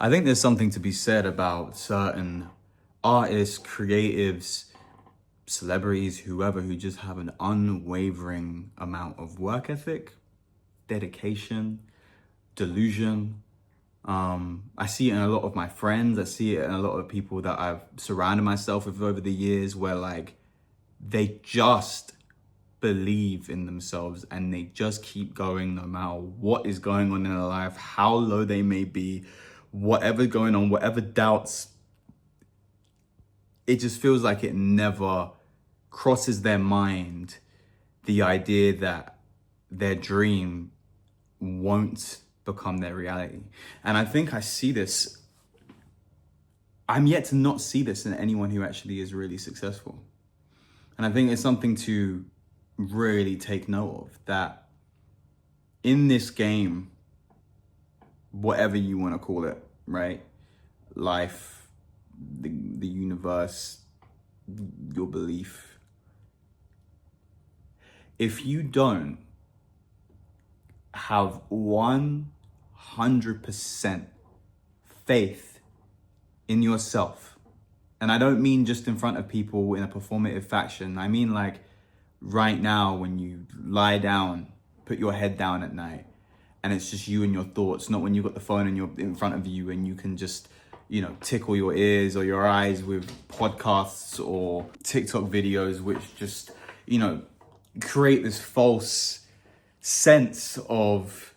I think there's something to be said about certain artists, creatives, celebrities, whoever, who just have an unwavering amount of work ethic, dedication, delusion. I see it in a lot of my friends. I see it in a lot of people that I've surrounded myself with over the years, where like they just believe in themselves and they just keep going no matter what is going on in their life, how low they may be, whatever's going on, whatever doubts. It just feels like it never crosses their mind the idea that their dream won't become their reality. And I think I see this. I'm yet to not see this in anyone who actually is really successful. And I think it's something to really take note of, that in this game, whatever you want to call it, right? Life, the universe, your belief. If you don't have 100% faith in yourself, and I don't mean just in front of people in a performative fashion, I mean like right now when you lie down, put your head down at night, and it's just you and your thoughts, not when you've got the phone in front of you and you can just, tickle your ears or your eyes with podcasts or TikTok videos, which just, create this false sense of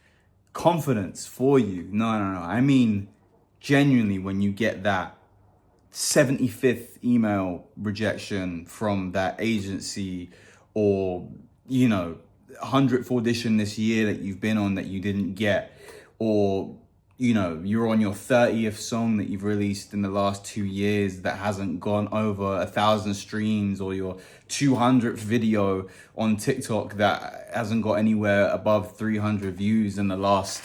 confidence for you. No. I mean, genuinely, when you get that 75th email rejection from that agency, or, 100th audition this year that you've been on that you didn't get, or, you're on your 30th song that you've released in the last 2 years that hasn't gone over 1,000 streams, or your 200th video on TikTok that hasn't got anywhere above 300 views in the last,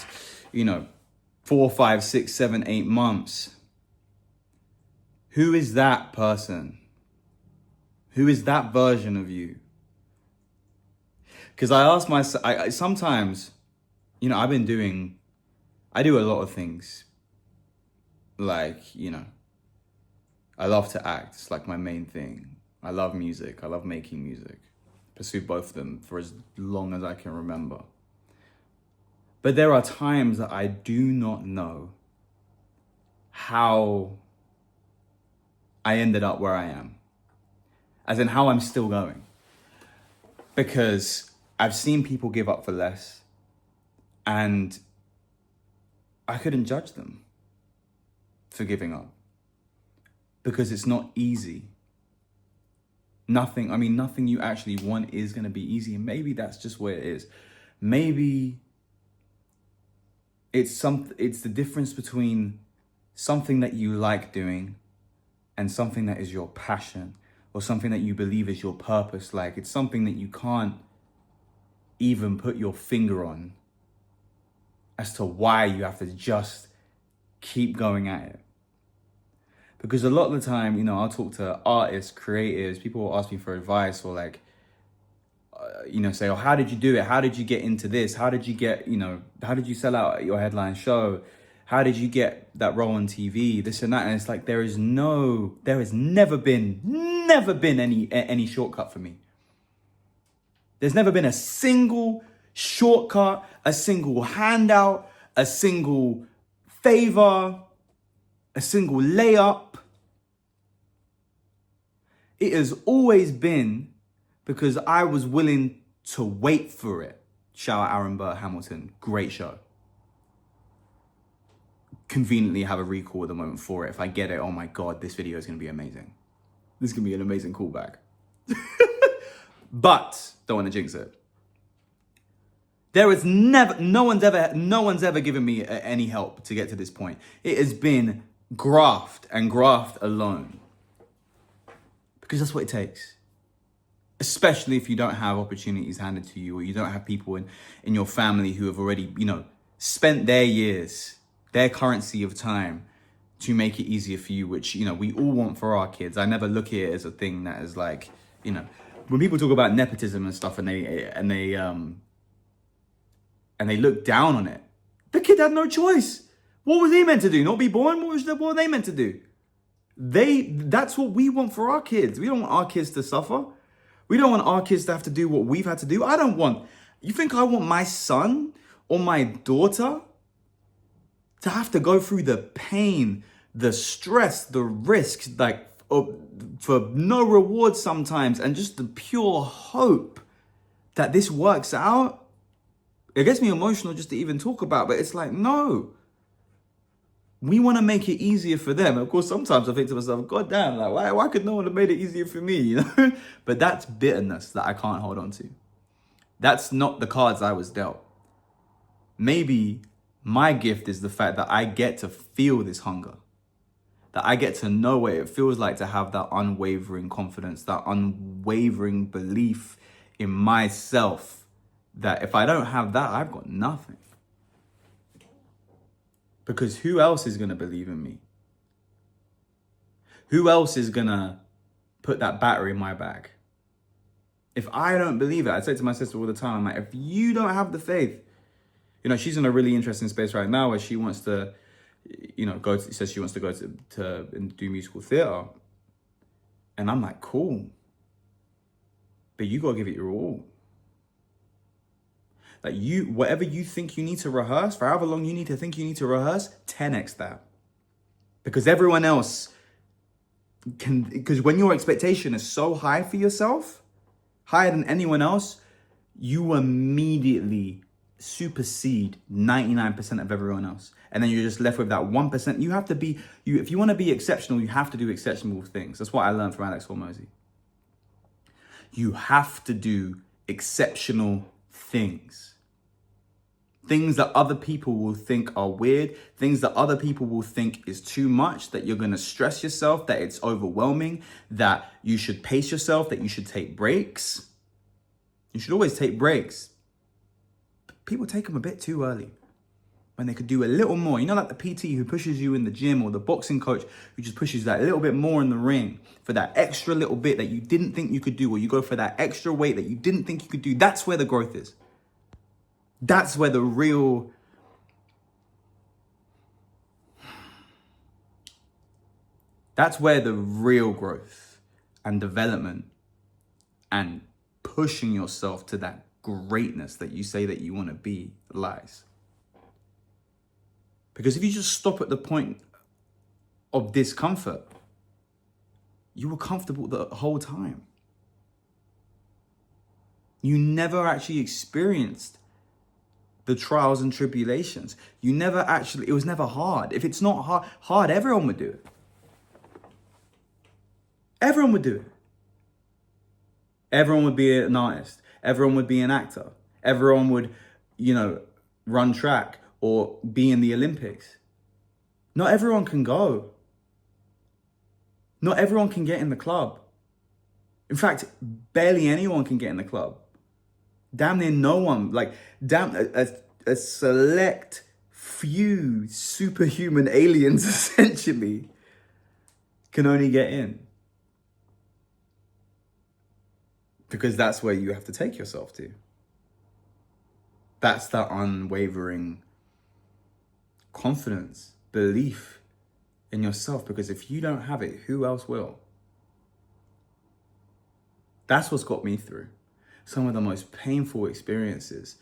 4, 5, 6, 7, 8 months. Who is that person? Who is that version of you? Because I ask myself, I sometimes, I do a lot of things. Like, I love to act. It's like my main thing. I love music. I love making music. Pursued both of them for as long as I can remember. But there are times that I do not know how I ended up where I am. As in how I'm still going. Because I've seen people give up for less, and I couldn't judge them for giving up, because it's not easy. Nothing you actually want is going to be easy. And maybe that's just where it is. Maybe it's the difference between something that you like doing and something that is your passion, or something that you believe is your purpose. Like, it's something that you can't even put your finger on as to why you have to just keep going at it. Because a lot of the time, I'll talk to artists, creatives, people will ask me for advice, or like, say, oh, how did you do it? How did you get into this? How did you get, how did you sell out your headline show? How did you get that role on TV? This and that. And it's like, there has never been any shortcut for me. There's never been a single shortcut, a single handout, a single favor, a single layup. It has always been because I was willing to wait for it. Shout out Aaron Burr Hamilton, great show. Conveniently have a recall at the moment for it. If I get it, oh my God, this video is going to be amazing. This is going to be an amazing callback. But don't want to jinx it. There is no one's ever given me any help to get to this point. It has been graft and graft alone. Because that's what it takes. Especially if you don't have opportunities handed to you, or you don't have people in your family who have already, spent their years, their currency of time to make it easier for you, which, we all want for our kids. I never look at it as a thing that is like, when people talk about nepotism and stuff, and they look down on it, the kid had no choice. What was he meant to do? Not be born? What were they meant to do? That's what we want for our kids. We don't want our kids to suffer. We don't want our kids to have to do what we've had to do. You think I want my son or my daughter to have to go through the pain, the stress, the risks, like for no reward sometimes, and just the pure hope that this works out? It gets me emotional just to even talk about, but it's like, no. We want to make it easier for them. Of course, sometimes I think to myself, God damn, like why could no one have made it easier for me, you know? But that's bitterness that I can't hold on to. That's not the cards I was dealt. Maybe my gift is the fact that I get to feel this hunger, that I get to know what it feels like to have that unwavering confidence, that unwavering belief in myself, that if I don't have that, I've got nothing. Because who else is going to believe in me? Who else is going to put that battery in my bag? If I don't believe it, I say to my sister all the time, I'm like, if you don't have the faith, you know, she's in a really interesting space right now where she wants to, you know, says she wants to go to do musical theater. And I'm like, cool. But you got to give it your all. Like whatever you think you need to rehearse, for however long you need to think you need to rehearse, 10x that. Because everyone else because when your expectation is so high for yourself, higher than anyone else, you immediately supersede 99% of everyone else. And then you're just left with that 1%. You have to be, if you want to be exceptional, you have to do exceptional things. That's what I learned from Alex Hormozy. You have to do exceptional things. Things that other people will think are weird, things that other people will think is too much, that you're going to stress yourself, that it's overwhelming, that you should pace yourself, that you should take breaks. You should always take breaks. People take them a bit too early when they could do a little more. You know, like the PT who pushes you in the gym, or the boxing coach who just pushes that little bit more in the ring for that extra little bit that you didn't think you could do, or you go for that extra weight that you didn't think you could do. That's where the growth is. That's where the real growth and development and pushing yourself to that greatness that you say that you want to be lies. Because if you just stop at the point of discomfort, you were comfortable the whole time. You never actually experienced the trials and tribulations. It was never hard. If it's not hard, everyone would do it. Everyone would do it. Everyone would be an artist. Everyone would be an actor. Everyone would, run track or be in the Olympics. Not everyone can go. Not everyone can get in the club. In fact, barely anyone can get in the club. Damn near no one, a select few superhuman aliens essentially can only get in. Because that's where you have to take yourself to. That's that unwavering confidence, belief in yourself. Because if you don't have it, who else will? That's what's got me through some of the most painful experiences,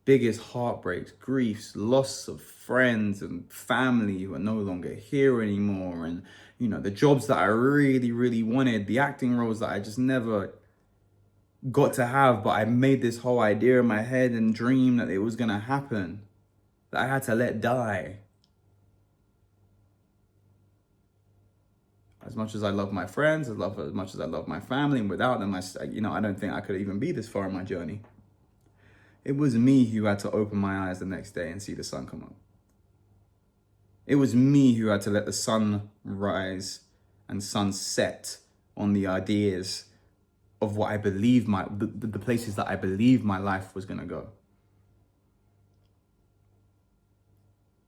biggest heartbreaks, griefs, loss of friends and family who are no longer here anymore. And, the jobs that I really, really wanted, the acting roles that I just never got to have, but I made this whole idea in my head and dream that it was going to happen, that I had to let die. As much as I love my friends, as much as I love my family, and without them, I don't think I could even be this far in my journey. It was me who had to open my eyes the next day and see the sun come up. It was me who had to let the sun rise and sun set on the ideas of what I believe the places that I believe my life was going to go.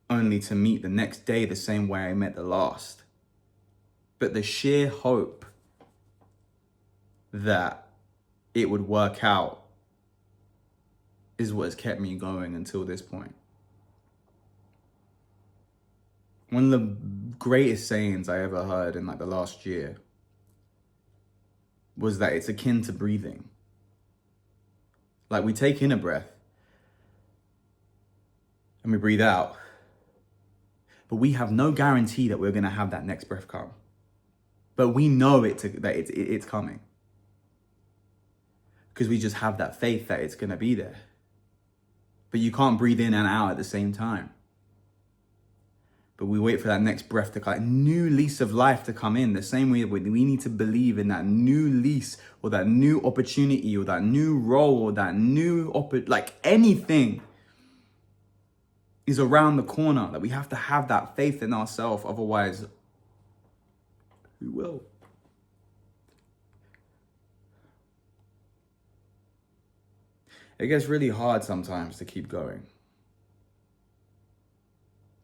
Only to meet the next day the same way I met the last. But the sheer hope that it would work out is what has kept me going until this point. One of the greatest sayings I ever heard in like the last year was that it's akin to breathing. Like we take in a breath and we breathe out, but we have no guarantee that we're going to have that next breath come. But we know that it's coming because we just have that faith that it's going to be there. But you can't breathe in and out at the same time. But we wait for that next breath to come, new lease of life to come in. The same way we need to believe in that new lease or that new opportunity or that new role or that new like anything is around the corner. That we have to have that faith in ourselves. Otherwise, who will? It gets really hard sometimes to keep going.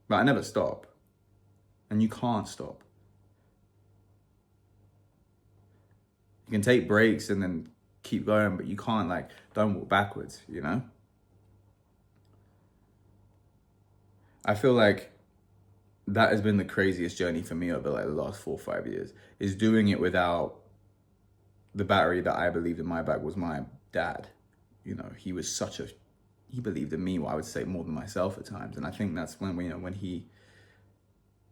But I never stop. And you can't stop. You can take breaks and then keep going, but you can't don't walk backwards, you know? I feel like that has been the craziest journey for me over the last 4 or 5 years, is doing it without the battery that I believed in my back was my dad. You know, he believed in me, I would say, more than myself at times. And I think that's when he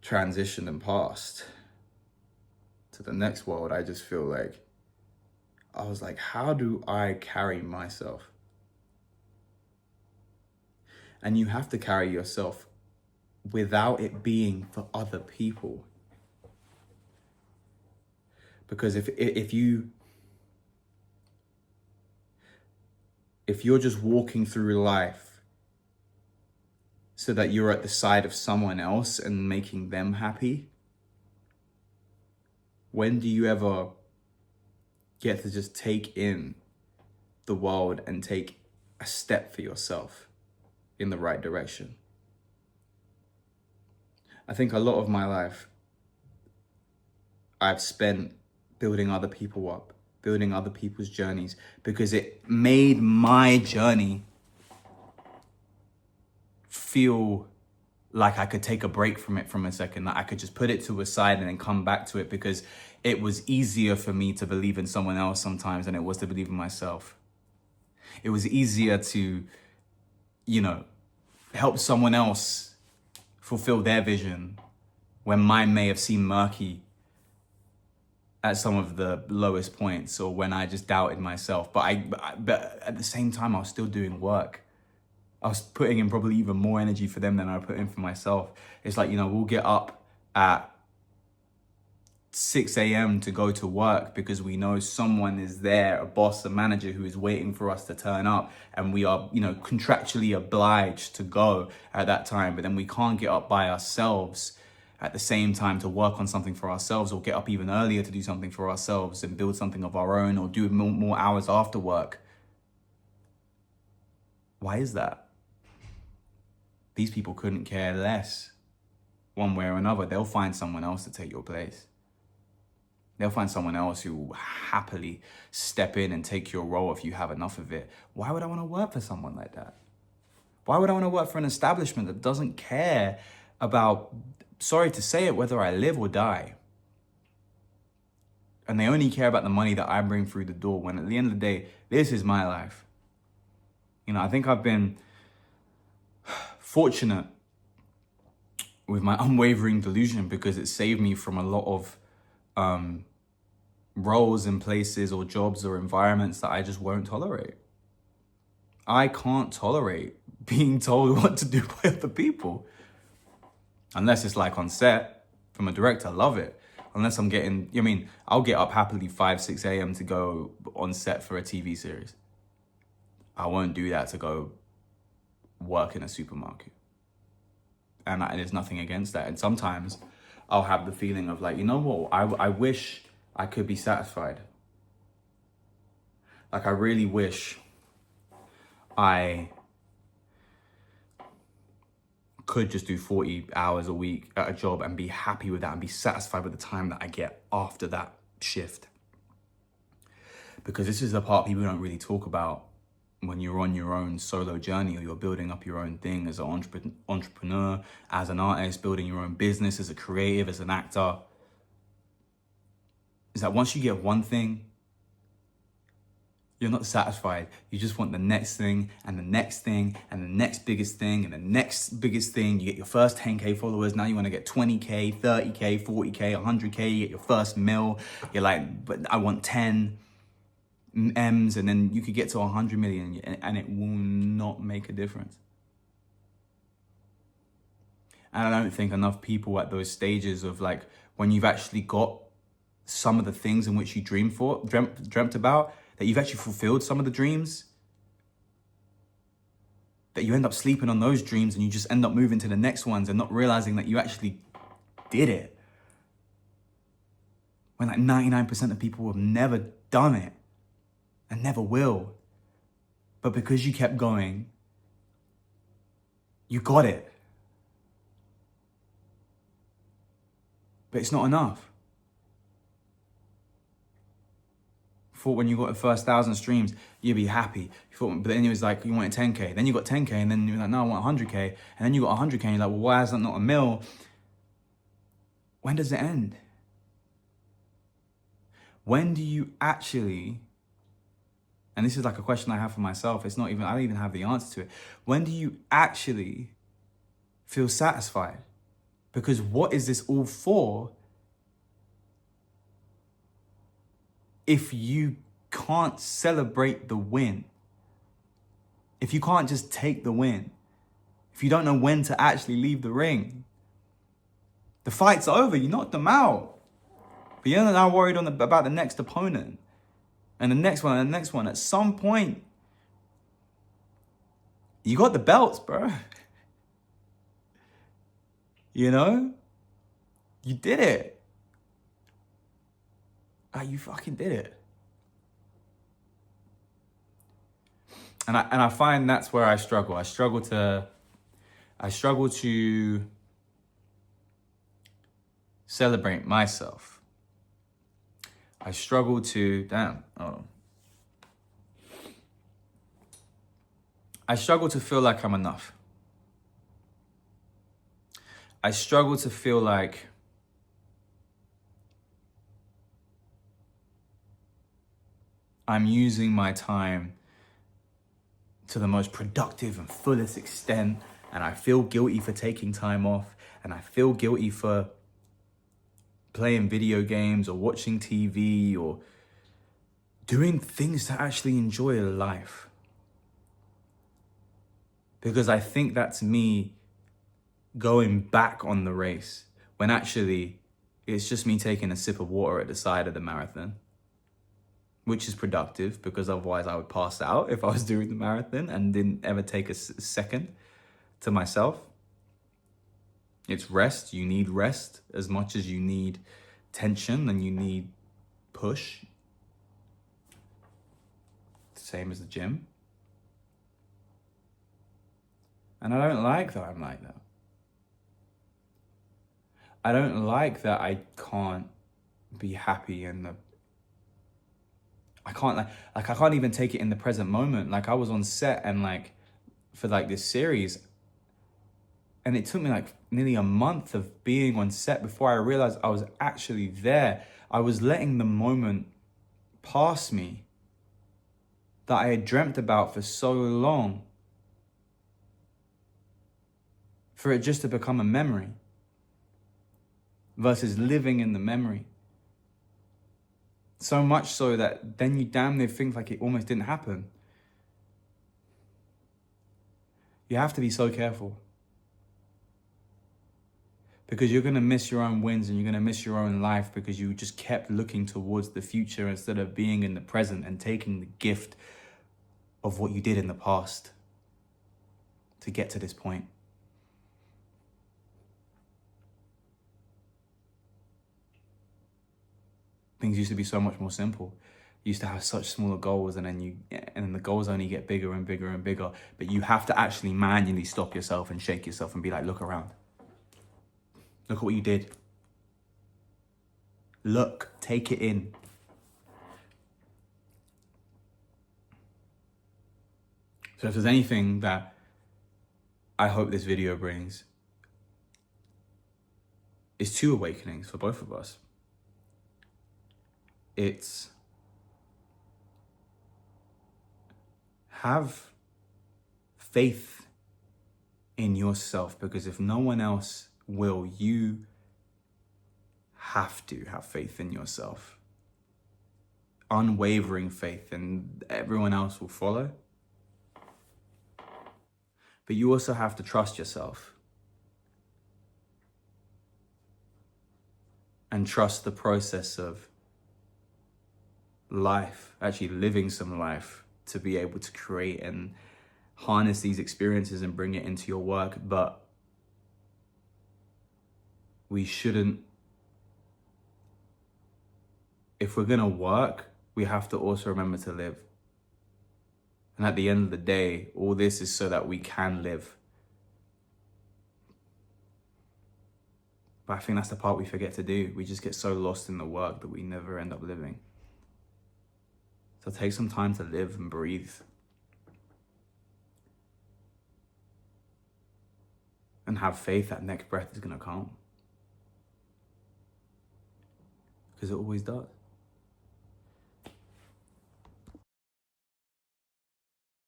transitioned and passed to the next world, I just feel like, I was like, how do I carry myself? And you have to carry yourself without it being for other people. Because if you're just walking through life so that you're at the side of someone else and making them happy, when do you ever get to just take in the world and take a step for yourself in the right direction? I think a lot of my life I've spent building other people up, building other people's journeys, because it made my journey feel like I could take a break from it from a second, that I could just put it to a side and then come back to it, because it was easier for me to believe in someone else sometimes than it was to believe in myself. It was easier to, help someone else fulfill their vision when mine may have seemed murky at some of the lowest points, or when I just doubted myself. But at the same time, I was still doing work. I was putting in probably even more energy for them than I put in for myself. It's like, we'll get up at 6 a.m. to go to work because we know someone is there, a boss, a manager who is waiting for us to turn up, and we are, contractually obliged to go at that time. But then we can't get up by ourselves at the same time to work on something for ourselves, or get up even earlier to do something for ourselves and build something of our own, or do more hours after work. Why is that? These people couldn't care less one way or another. They'll find someone else to take your place. They'll find someone else who will happily step in and take your role if you have enough of it. Why would I want to work for someone like that? Why would I want to work for an establishment that doesn't care about, sorry to say it, whether I live or die? And they only care about the money that I bring through the door, when at the end of the day, this is my life. I think I've been fortunate with my unwavering delusion, because it saved me from a lot of roles and places or jobs or environments that I just won't tolerate. I can't tolerate being told what to do by other people. Unless it's like on set from a director, love it. Unless I'm getting, I'll get up happily 5, 6 a.m. to go on set for a TV series. I won't do that to go work in a supermarket. And there's nothing against that. And sometimes I'll have the feeling of like, I wish I could be satisfied. Like, I really wish I could just do 40 hours a week at a job and be happy with that and be satisfied with the time that I get after that shift. Because this is the part people don't really talk about when you're on your own solo journey, or you're building up your own thing as an entrepreneur, as an artist, building your own business, as a creative, as an actor, is that once you get one thing, you're not satisfied. You just want the next thing and the next thing and the next biggest thing and the next biggest thing. You get your first 10K followers. Now you want to get 20K, 30K, 40K, 100K. You get your first mil. You're like, but I want 10 M's, and then you could get to 100 million and it will not make a difference. And I don't think enough people at those stages of like, when you've actually got some of the things in which you dreamt about, that you've actually fulfilled some of the dreams, that you end up sleeping on those dreams and you just end up moving to the next ones and not realizing that you actually did it. When like 99% of people have never done it and never will. But because you kept going, you got it. But it's not enough. Thought when you got the first 1,000 streams, you'd be happy. You thought, but then it was like, you wanted 10K. Then you got 10K, and then you're like, no, I want 100K. And then you got 100K, and you're like, well, why is that not a mil? When does it end? When do you actually, and this is like a question I have for myself, I don't even have the answer to it. When do you actually feel satisfied? Because what is this all for if you can't celebrate the win? If you can't just take the win? If you don't know when to actually leave the ring? The fight's over, you knocked them out. But you're now worried about the next opponent. And the next one, and the next one. At some point, you got the belts, bro. You know? You did it. You fucking did it. And I find that's where I struggle. I struggle to celebrate myself. I struggle to, I struggle to feel like I'm enough. I struggle to feel like I'm using my time to the most productive and fullest extent, and I feel guilty for taking time off, and I feel guilty for playing video games or watching TV or doing things to actually enjoy life. Because I think that's me going back on the race, when actually it's just me taking a sip of water at the side of the marathon, which is productive, because otherwise I would pass out if I was doing the marathon and didn't ever take a second to myself. It's rest. You need rest as much as you need tension and you need push. Same as the gym. And I don't like that I'm like that. I don't like that I can't be happy in the, I can't even take it in the present moment. Like, I was on set and like for like this series, and it took me like nearly a month of being on set before I realized I was actually there. I was letting the moment pass me that I had dreamt about for so long, for it just to become a memory versus living in the memory. So much so that then you damn near think like it almost didn't happen. You have to be so careful, because you're going to miss your own wins and you're going to miss your own life because you just kept looking towards the future instead of being in the present and taking the gift of what you did in the past to get to this point. Things used to be so much more simple. You used to have such smaller goals, and then the goals only get bigger and bigger and bigger. But you have to actually manually stop yourself and shake yourself and be like, look around. Look at what you did. Look, take it in. So if there's anything that I hope this video brings, it's two awakenings for both of us. It's have faith in yourself, because if no one else will, you have to have faith in yourself. Unwavering faith, and everyone else will follow. But you also have to trust yourself and trust the process of life, actually living some life, to be able to create and harness these experiences and bring it into your work. But we shouldn't, if we're gonna work, we have to also remember to live. And at the end of the day, all this is so that we can live. But I think that's the part we forget to do. We just get so lost in the work that we never end up living. So take some time to live and breathe. And have faith that next breath is gonna come. Because it always does.